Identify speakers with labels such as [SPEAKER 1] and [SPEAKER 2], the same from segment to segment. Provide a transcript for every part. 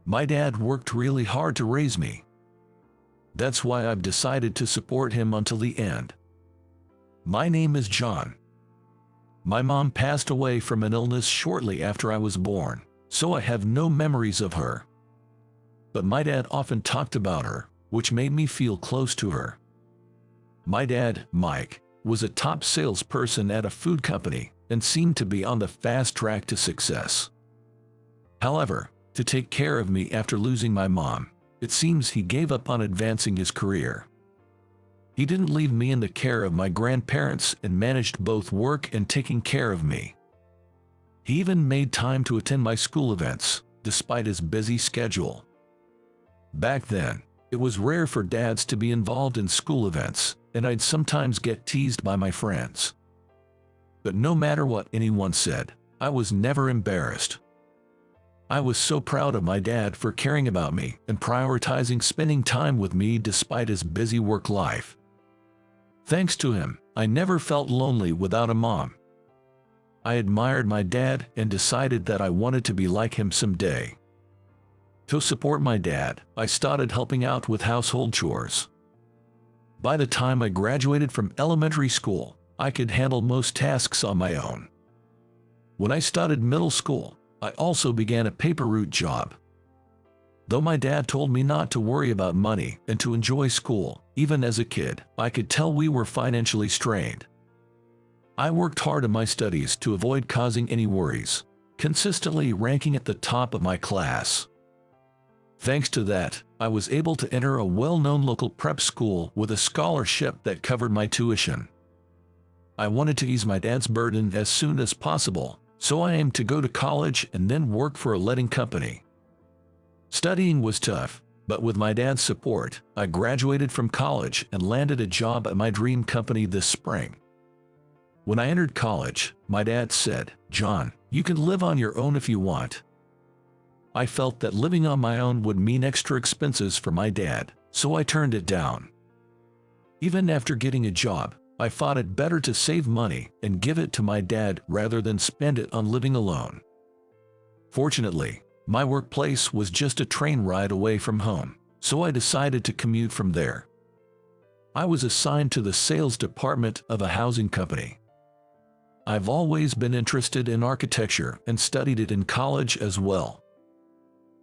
[SPEAKER 1] My dad worked really hard to raise me. That's why I've decided to support him until the end. My name is John. My mom passed away from an illness shortly after I was born, so I have no memories of her. But my dad often talked about her, which made me feel close to her. My dad, Mike, was a top salesperson at a food company and seemed to be on the fast track to success. However, to take care of me after losing my mom, it seems he gave up on advancing his career. He didn't leave me in the care of my grandparents and managed both work and taking care of me. He even made time to attend my school events, despite his busy schedule. Back then, it was rare for dads to be involved in school events, and I'd sometimes get teased by my friends. But no matter what anyone said, I was never embarrassed. I was so proud of my dad for caring about me and prioritizing spending time with me despite his busy work life. Thanks to him, I never felt lonely without a mom. I admired my dad and decided that I wanted to be like him someday. To support my dad, I started helping out with household chores. By the time I graduated from elementary school, I could handle most tasks on my own. When I started middle school, I also began a paper route job. Though my dad told me not to worry about money and to enjoy school, even as a kid, I could tell we were financially strained. I worked hard in my studies to avoid causing any worries, consistently ranking at the top of my class. Thanks to that, I was able to enter a well-known local prep school with a scholarship that covered my tuition. I wanted to ease my dad's burden as soon as possible, so I aimed to go to college and then work for a letting company. Studying was tough, but with my dad's support, I graduated from college and landed a job at my dream company this spring. When I entered college, my dad said, "John, you can live on your own if you want." I felt that living on my own would mean extra expenses for my dad, so I turned it down. Even after getting a job, I thought it better to save money and give it to my dad rather than spend it on living alone. Fortunately, my workplace was just a train ride away from home, so I decided to commute from there. I was assigned to the sales department of a housing company. I've always been interested in architecture and studied it in college as well.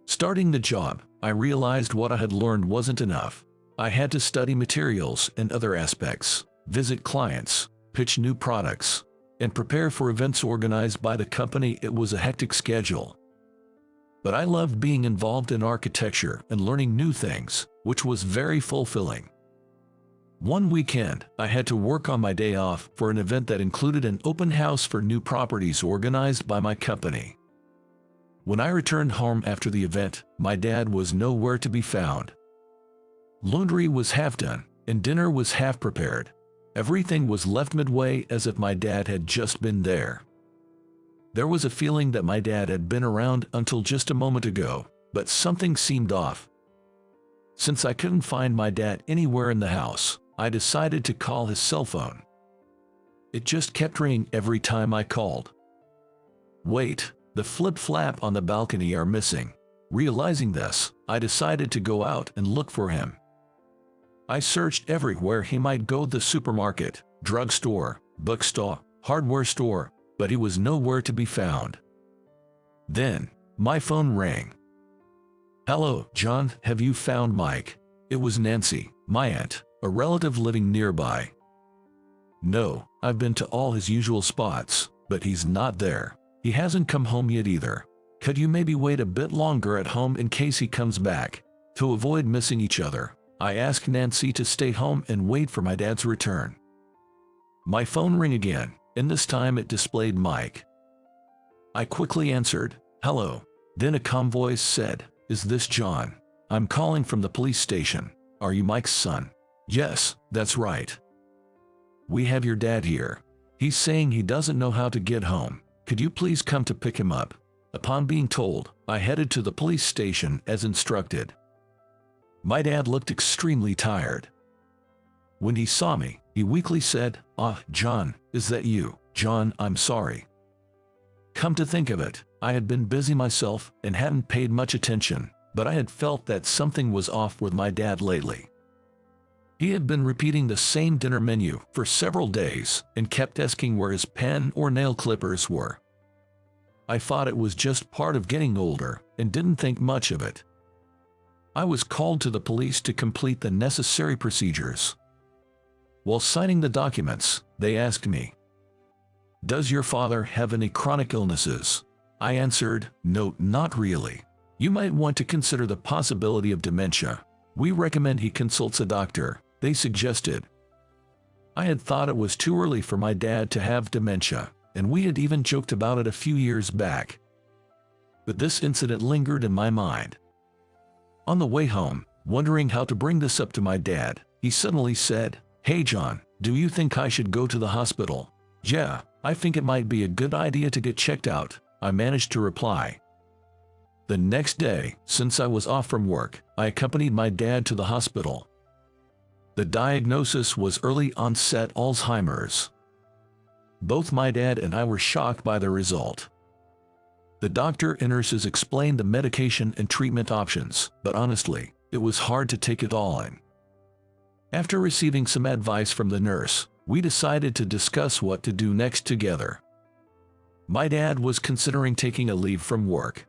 [SPEAKER 1] Starting the job, I realized what I had learned wasn't enough. I had to study materials and other aspects, visit clients, pitch new products, and prepare for events organized by the company. It was a hectic schedule. But I loved being involved in architecture and learning new things, which was very fulfilling. One weekend, I had to work on my day off for an event that included an open house for new properties organized by my company. When I returned home after the event, my dad was nowhere to be found. Laundry was half done, and dinner was half prepared. Everything was left midway as if my dad had just been there. There was a feeling that my dad had been around until just a moment ago, but something seemed off. Since I couldn't find my dad anywhere in the house, I decided to call his cell phone. It just kept ringing every time I called. Wait, the flip-flap on the balcony are missing. Realizing this, I decided to go out and look for him. I searched everywhere he might go: the supermarket, drugstore, bookstore, hardware store, but he was nowhere to be found. Then, my phone rang. "Hello, John, have you found Mike?" It was Nancy, my aunt, a relative living nearby. "No, I've been to all his usual spots, but he's not there. He hasn't come home yet either. Could you maybe wait a bit longer at home in case he comes back?" To avoid missing each other, I asked Nancy to stay home and wait for my dad's return. My phone rang again, and this time it displayed Mike. I quickly answered, "Hello." Then a calm voice said, "Is this John? I'm calling from the police station. Are you Mike's son?" "Yes, that's right. We have your dad here. He's saying he doesn't know how to get home. Could you please come to pick him up?" Upon being told, I headed to the police station as instructed. My dad looked extremely tired. When he saw me, he weakly said, "Ah, John, is that you?" "John, I'm sorry. Come to think of it, I had been busy myself and hadn't paid much attention. but I had felt that something was off with my dad lately. He had been repeating the same dinner menu for several days and kept asking where his pen or nail clippers were. I thought it was just part of getting older and didn't think much of it. I was called to the police to complete the necessary procedures. While signing the documents, they asked me, "Does your father have any chronic illnesses?" I answered, "No, not really. You might want to consider the possibility of dementia. We recommend he consults a doctor," they suggested. I had thought it was too early for my dad to have dementia, and we had even joked about it a few years back. But this incident lingered in my mind. On the way home, wondering how to bring this up to my dad, he suddenly said, "Hey John, do you think I should go to the hospital?" "Yeah, I think it might be a good idea to get checked out," I managed to reply. The next day, since I was off from work, I accompanied my dad to the hospital. The diagnosis was early onset Alzheimer's. Both my dad and I were shocked by the result. The doctor and nurses explained the medication and treatment options, but honestly, it was hard to take it all in. After receiving some advice from the nurse, we decided to discuss what to do next together. My dad was considering taking a leave from work.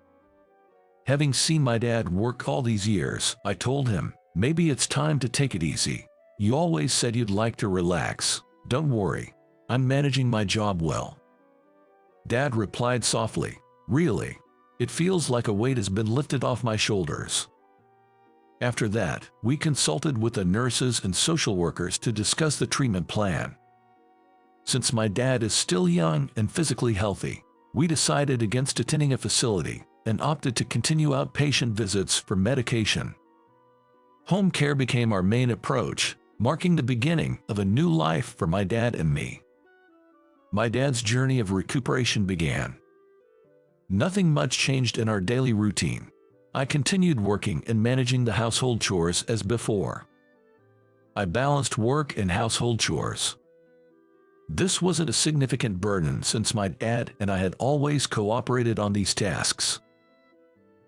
[SPEAKER 1] Having seen my dad work all these years, I told him, "Maybe it's time to take it easy. You always said you'd like to relax. Don't worry. I'm managing my job well." Dad replied softly, "Really? It feels like a weight has been lifted off my shoulders." After that, we consulted with the nurses and social workers to discuss the treatment plan. Since my dad is still young and physically healthy, we decided against attending a facility and opted to continue outpatient visits for medication. Home care became our main approach, marking the beginning of a new life for my dad and me. My dad's journey of recuperation began. Nothing much changed in our daily routine. I continued working and managing the household chores as before. I balanced work and household chores. This wasn't a significant burden since my dad and I had always cooperated on these tasks.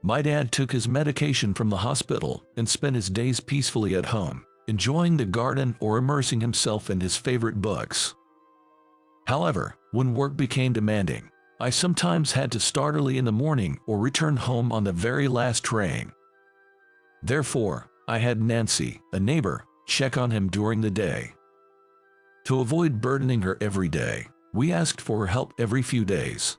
[SPEAKER 1] My dad took his medication from the hospital and spent his days peacefully at home, enjoying the garden or immersing himself in his favorite books. However, when work became demanding, I sometimes had to start early in the morning or return home on the very last train. Therefore, I had Nancy, a neighbor, check on him during the day. To avoid burdening her every day, we asked for her help every few days.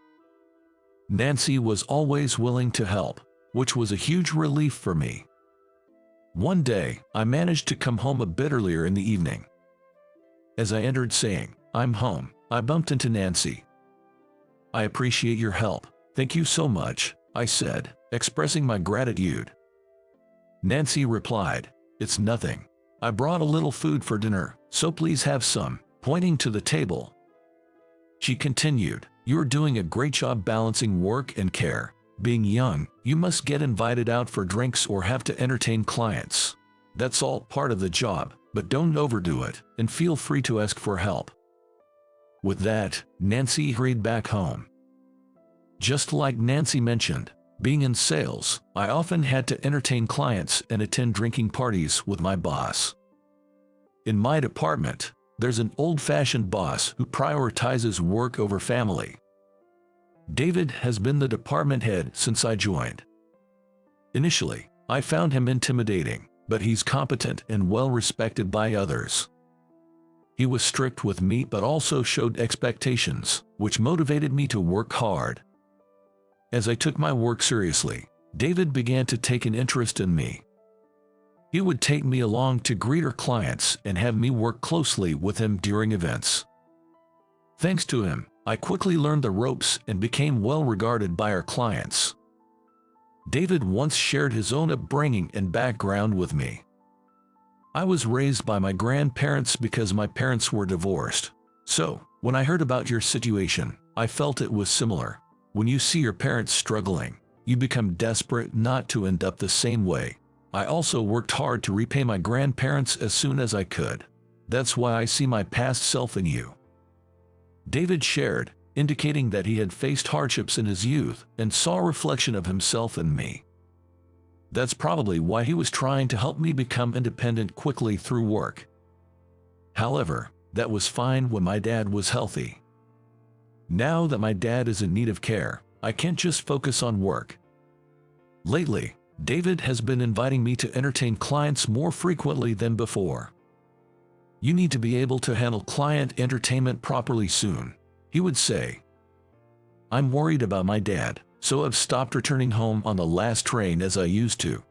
[SPEAKER 1] Nancy was always willing to help, which was a huge relief for me. One day, I managed to come home a bit earlier in the evening. As I entered saying, "I'm home," I bumped into Nancy. "I appreciate your help. Thank you so much," I said, expressing my gratitude. Nancy replied, "It's nothing. I brought a little food for dinner, so please have some," pointing to the table. She continued, "You're doing a great job balancing work and care. Being young, you must get invited out for drinks or have to entertain clients. That's all part of the job, but don't overdo it, and feel free to ask for help." With that, Nancy hurried back home. Just like Nancy mentioned, being in sales, I often had to entertain clients and attend drinking parties with my boss. In my department, there's an old-fashioned boss who prioritizes work over family. David has been the department head since I joined. Initially, I found him intimidating, but he's competent and well-respected by others. He was strict with me but also showed expectations, which motivated me to work hard. As I took my work seriously, David began to take an interest in me. He would take me along to greet our clients and have me work closely with him during events. Thanks to him, I quickly learned the ropes and became well regarded by our clients. David once shared his own upbringing and background with me. I was raised by my grandparents because my parents were divorced. So, when I heard about your situation, I felt it was similar. When you see your parents struggling, you become desperate not to end up the same way. I also worked hard to repay my grandparents as soon as I could. That's why I see my past self in you. David shared, indicating that he had faced hardships in his youth and saw a reflection of himself in me. That's probably why he was trying to help me become independent quickly through work. However, that was fine when my dad was healthy. Now that my dad is in need of care, I can't just focus on work. Lately, David has been inviting me to entertain clients more frequently than before. You need to be able to handle client entertainment properly soon, he would say. I'm worried about my dad, so I've stopped returning home on the last train as I used to.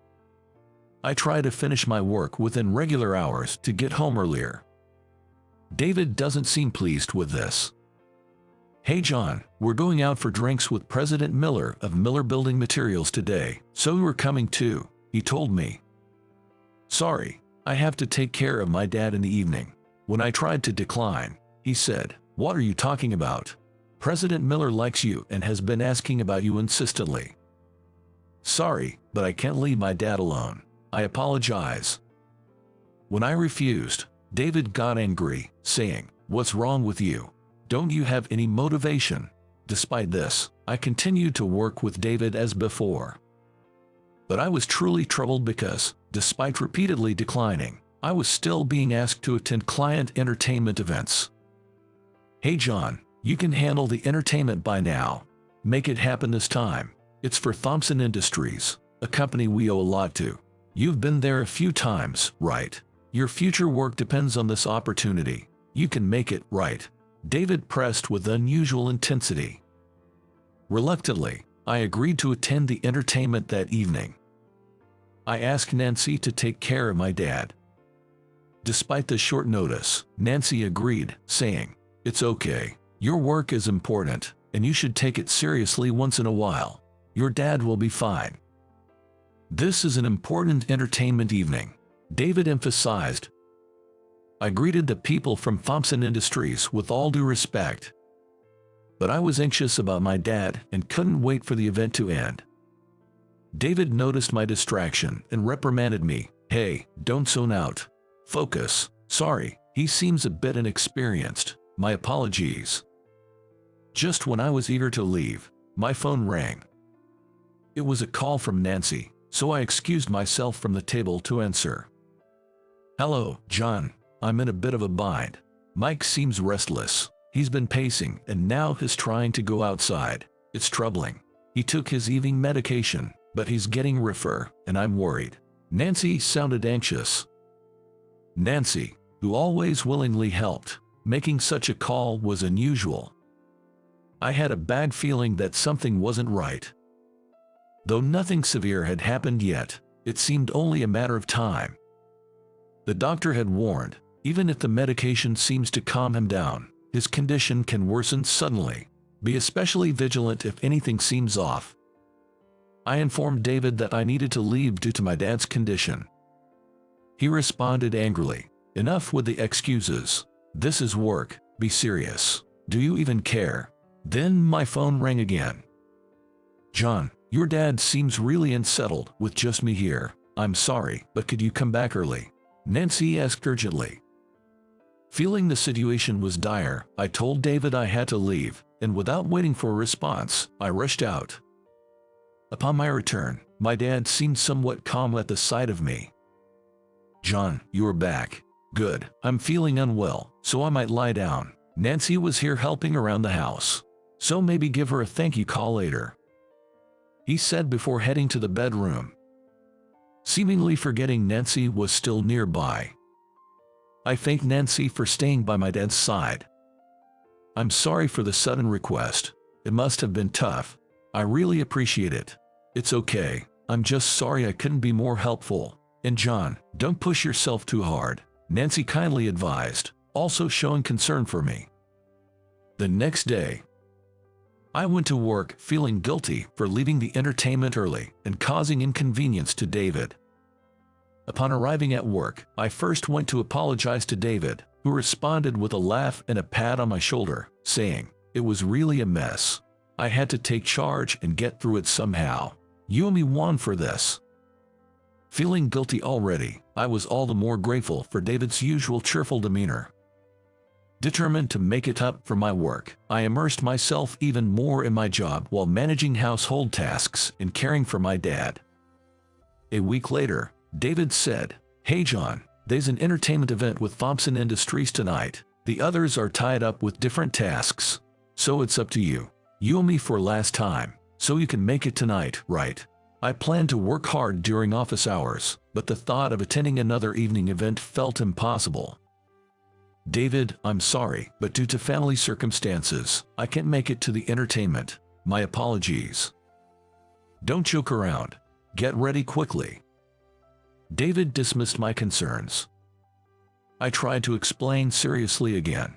[SPEAKER 1] I try to finish my work within regular hours to get home earlier. David doesn't seem pleased with this. Hey John, we're going out for drinks with President Miller of Miller Building Materials today, so we're coming too, he told me. Sorry, I have to take care of my dad in the evening. When I tried to decline, he said, "What are you talking about? President Miller likes you and has been asking about you insistently." Sorry, but I can't leave my dad alone. I apologize. When I refused, David got angry, saying, "What's wrong with you? Don't you have any motivation?" Despite this, I continued to work with David as before. But I was truly troubled because, despite repeatedly declining, I was still being asked to attend client entertainment events. Hey John, you can handle the entertainment by now. Make it happen this time. It's for Thompson Industries, a company we owe a lot to. You've been there a few times, right? Your future work depends on this opportunity. You can make it, right? David pressed with unusual intensity. Reluctantly, I agreed to attend the entertainment that evening. I asked Nancy to take care of my dad. Despite the short notice, Nancy agreed, saying, "It's okay. Your work is important, and you should take it seriously once in a while. Your dad will be fine." This is an important entertainment evening, David emphasized. I greeted the people from Thompson Industries with all due respect. But I was anxious about my dad and couldn't wait for the event to end. David noticed my distraction and reprimanded me. "Hey, don't zone out. Focus." Sorry, he seems a bit inexperienced. My apologies. Just when I was eager to leave, my phone rang. It was a call from Nancy, so I excused myself from the table to answer. "Hello, John. I'm in a bit of a bind. Mike seems restless. He's been pacing and now he's trying to go outside. It's troubling. He took his evening medication, but he's getting refer, and I'm worried." Nancy sounded anxious. Nancy, who always willingly helped, making such a call was unusual. I had a bad feeling that something wasn't right. Though nothing severe had happened yet, it seemed only a matter of time. The doctor had warned, even if the medication seems to calm him down, his condition can worsen suddenly. Be especially vigilant if anything seems off. I informed David that I needed to leave due to my dad's condition. He responded angrily, "Enough with the excuses. This is work, be serious. Do you even care?" Then my phone rang again. "John, your dad seems really unsettled with just me here. I'm sorry, but could you come back early?" Nancy asked urgently. Feeling the situation was dire, I told David I had to leave, and without waiting for a response, I rushed out. Upon my return, my dad seemed somewhat calm at the sight of me. "John, you are back. Good. I'm feeling unwell, so I might lie down. Nancy was here helping around the house, so maybe give her a thank you call later," he said before heading to the bedroom. Seemingly forgetting Nancy was still nearby. I thanked Nancy for staying by my dad's side. "I'm sorry for the sudden request. It must have been tough. I really appreciate it. It's okay. I'm just sorry I couldn't be more helpful. And John, don't push yourself too hard," Nancy kindly advised, also showing concern for me. The next day, I went to work feeling guilty for leaving the entertainment early and causing inconvenience to David. Upon arriving at work, I first went to apologize to David, who responded with a laugh and a pat on my shoulder, saying, "It was really a mess. I had to take charge and get through it somehow. You owe me one for this." Feeling guilty already, I was all the more grateful for David's usual cheerful demeanor. Determined to make it up for my work, I immersed myself even more in my job while managing household tasks and caring for my dad. A week later, David said, "Hey John, there's an entertainment event with Thompson Industries tonight. The others are tied up with different tasks. So it's up to you. You owe me for last time, so you can make it tonight, right?" I planned to work hard during office hours, but the thought of attending another evening event felt impossible. "David, I'm sorry, but due to family circumstances, I can't make it to the entertainment. My apologies." "Don't joke around. Get ready quickly." David dismissed my concerns. I tried to explain seriously again.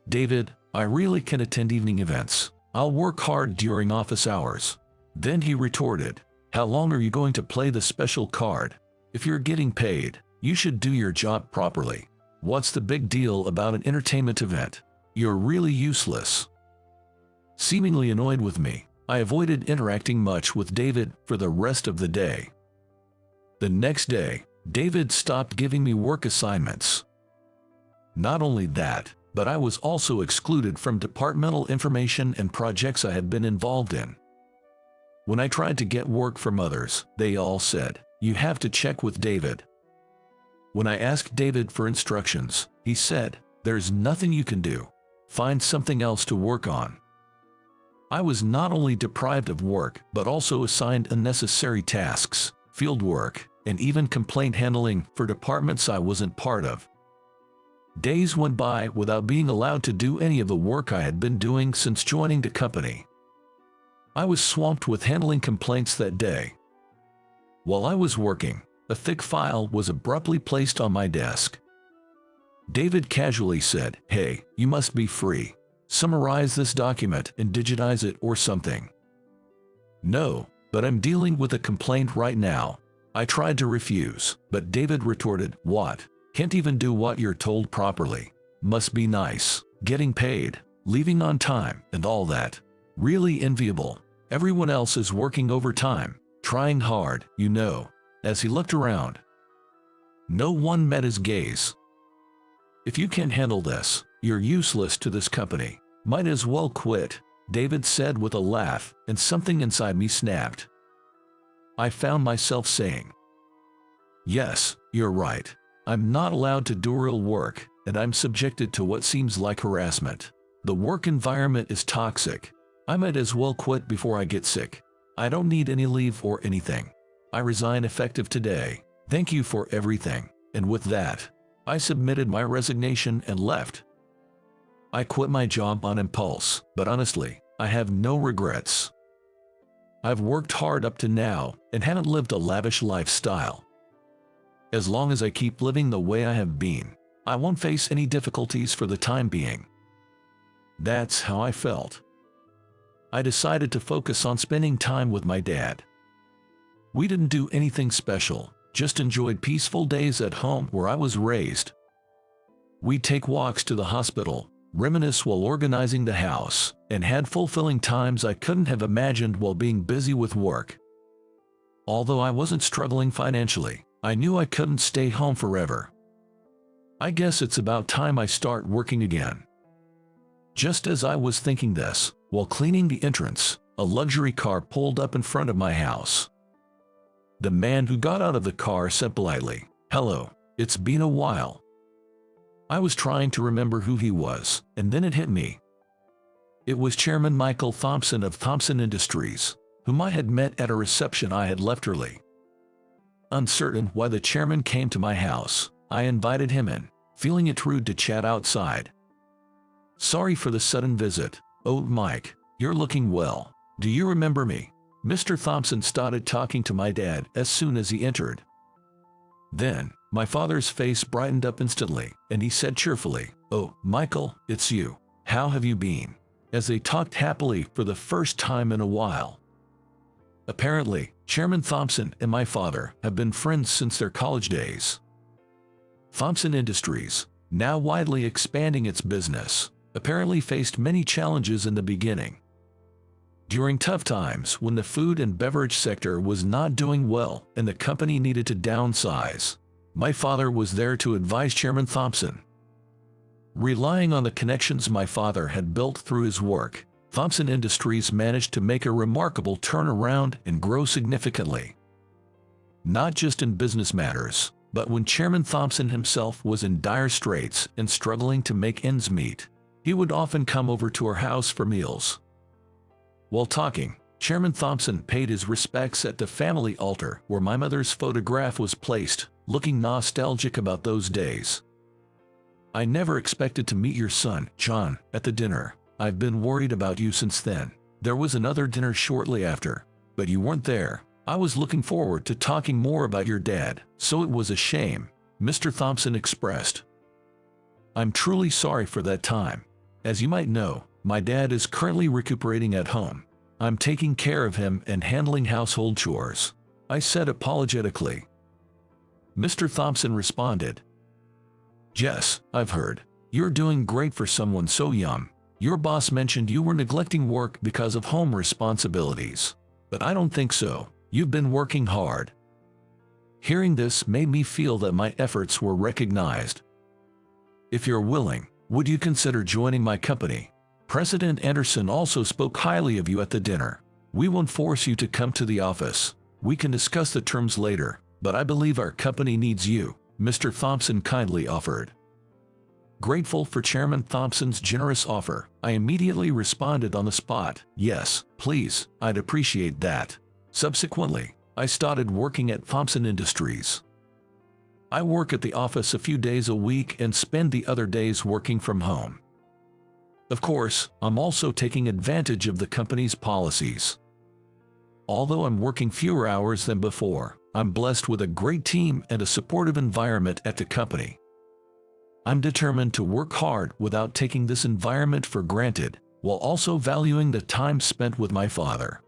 [SPEAKER 1] "David, I really can attend evening events. I'll work hard during office hours." Then he retorted, "How long are you going to play the special card? If you're getting paid, you should do your job properly. What's the big deal about an entertainment event? You're really useless." Seemingly annoyed with me, I avoided interacting much with David for the rest of the day. The next day, David stopped giving me work assignments. Not only that, but I was also excluded from departmental information and projects I had been involved in. When I tried to get work from others, they all said, "You have to check with David." When I asked David for instructions, he said, "There's nothing you can do. Find something else to work on." I was not only deprived of work, but also assigned unnecessary tasks, field work, and even complaint handling for departments I wasn't part of. Days went by without being allowed to do any of the work I had been doing since joining the company. I was swamped with handling complaints that day. While I was working, a thick file was abruptly placed on my desk. David casually said, "Hey, you must be free. Summarize this document and digitize it or something." "No, but I'm dealing with a complaint right now." I tried to refuse, but David retorted, "What? Can't even do what you're told properly. Must be nice, getting paid, leaving on time, and all that. Really enviable. Everyone else is working overtime, trying hard, you know." As he looked around, no one met his gaze. "If you can't handle this, you're useless to this company. Might as well quit," David said with a laugh, and something inside me snapped. I found myself saying, "Yes, you're right. I'm not allowed to do real work, and I'm subjected to what seems like harassment. The work environment is toxic. I might as well quit before I get sick. I don't need any leave or anything. I resign effective today. Thank you for everything." And with that, I submitted my resignation and left. I quit my job on impulse, but honestly, I have no regrets. I've worked hard up to now and haven't lived a lavish lifestyle. As long as I keep living the way I have been, I won't face any difficulties for the time being. That's how I felt. I decided to focus on spending time with my dad. We didn't do anything special, just enjoyed peaceful days at home where I was raised. We'd take walks to the hospital, reminisce while organizing the house, and had fulfilling times I couldn't have imagined while being busy with work. Although I wasn't struggling financially, I knew I couldn't stay home forever. I guess it's about time I start working again. Just as I was thinking this, while cleaning the entrance, a luxury car pulled up in front of my house. The man who got out of the car said politely, "Hello, it's been a while." I was trying to remember who he was, and then it hit me. It was Chairman Michael Thompson of Thompson Industries, whom I had met at a reception I had left early. Uncertain why the chairman came to my house, I invited him in, feeling it rude to chat outside. "Sorry for the sudden visit. Oh, Mike, you're looking well. Do you remember me?" Mr. Thompson started talking to my dad as soon as he entered. Then, my father's face brightened up instantly, and he said cheerfully, "Oh, Michael, it's you. How have you been?" As they talked happily for the first time in a while. Apparently, Chairman Thompson and my father have been friends since their college days. Thompson Industries, now widely expanding its business, apparently faced many challenges in the beginning. During tough times when the food and beverage sector was not doing well and the company needed to downsize, my father was there to advise Chairman Thompson. Relying on the connections my father had built through his work, Thompson Industries managed to make a remarkable turnaround and grow significantly. not just in business matters, but when Chairman Thompson himself was in dire straits and struggling to make ends meet. He would often come over to our house for meals. While talking, Chairman Thompson paid his respects at the family altar where my mother's photograph was placed, looking nostalgic about those days. "I never expected to meet your son, John, at the dinner. I've been worried about you since then. There was another dinner shortly after, but you weren't there. I was looking forward to talking more about your dad, so it was a shame," Mr. Thompson expressed. "I'm truly sorry for that time. As you might know, my dad is currently recuperating at home. I'm taking care of him and handling household chores," I said apologetically. Mr. Thompson responded, "Jess, I've heard. You're doing great for someone so young. Your boss mentioned you were neglecting work because of home responsibilities. But I don't think so. You've been working hard." Hearing this made me feel that my efforts were recognized. "If you're willing, would you consider joining my company? President Anderson also spoke highly of you at the dinner. We won't force you to come to the office. We can discuss the terms later, but I believe our company needs you," Mr. Thompson kindly offered. Grateful for Chairman Thompson's generous offer, I immediately responded on the spot, "Yes, please, I'd appreciate that." Subsequently, I started working at Thompson Industries. I work at the office a few days a week and spend the other days working from home. Of course, I'm also taking advantage of the company's policies. Although I'm working fewer hours than before, I'm blessed with a great team and a supportive environment at the company. I'm determined to work hard without taking this environment for granted, while also valuing the time spent with my father.